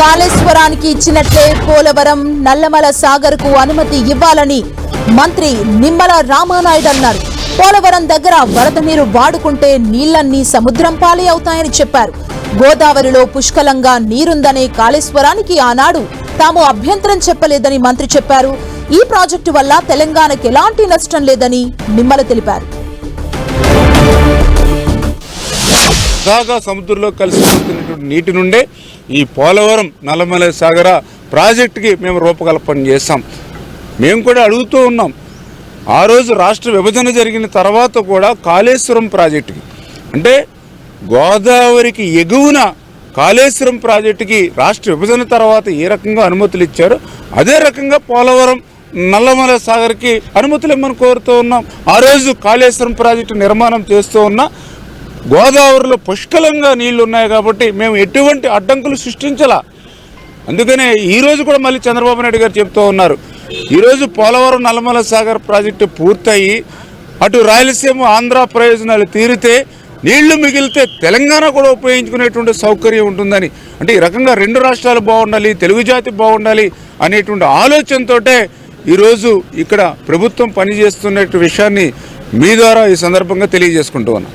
కాళేశ్వరానికి ఇచ్చినట్లే పోలవరం నల్లమల సాగర్ కు అనుమతి ఇవ్వాలని మంత్రి నిమ్మల రామానాయుడు అన్నారు. పోలవరం దగ్గర వరద నీరు వాడుకుంటే నీళ్లన్నీ సముద్రం పాలే అవుతాయని చెప్పారు. గోదావరిలో పుష్కలంగా నీరుందనే కాళేశ్వరానికి ఆనాడు తాము అభ్యంతరం చెప్పలేదని మంత్రి చెప్పారు. ఈ ప్రాజెక్టు వల్ల తెలంగాణకు ఎలాంటి నష్టం లేదని నిమ్మల తెలిపారు. సముద్రంలో కలిసిపోతున్నటువంటి నీటి నుండే ఈ పోలవరం నల్లమల సాగర ప్రాజెక్టుకి మేము రూపకల్పన చేస్తాం. మేము కూడా అడుగుతూ ఉన్నాం. ఆ రోజు రాష్ట్ర విభజన జరిగిన తర్వాత కూడా కాళేశ్వరం ప్రాజెక్టుకి అంటే గోదావరికి ఎగువన కాళేశ్వరం ప్రాజెక్టుకి రాష్ట్ర విభజన తర్వాత ఏ రకంగా అనుమతులు ఇచ్చారో అదే రకంగా పోలవరం నల్లమల సాగర్కి అనుమతులు ఇమ్మని కోరుతూ ఉన్నాం. ఆ రోజు కాళేశ్వరం ప్రాజెక్టు నిర్మాణం చేస్తూ ఉన్నా గోదావరిలో పుష్కలంగా నీళ్లు ఉన్నాయి కాబట్టి మేము ఎటువంటి అడ్డంకులు సృష్టించాల. అందుకనే ఈరోజు కూడా మళ్ళీ చంద్రబాబు నాయుడు గారు చెప్తూ ఉన్నారు, ఈరోజు పోలవరం నల్లమల సాగర్ ప్రాజెక్టు పూర్తయి అటు రాయలసీమ ఆంధ్ర ప్రయోజనాలు తీరితే నీళ్లు మిగిలితే తెలంగాణ కూడా ఉపయోగించుకునేటువంటి సౌకర్యం ఉంటుందని, అంటే ఈ రకంగా రెండు రాష్ట్రాలు బాగుండాలి, తెలుగు జాతి బాగుండాలి అనేటువంటి ఆలోచనతోటే ఈరోజు ఇక్కడ ప్రభుత్వం పనిచేస్తున్న విషయాన్ని మీ ద్వారా ఈ సందర్భంగా తెలియజేసుకుంటూ ఉన్నాం.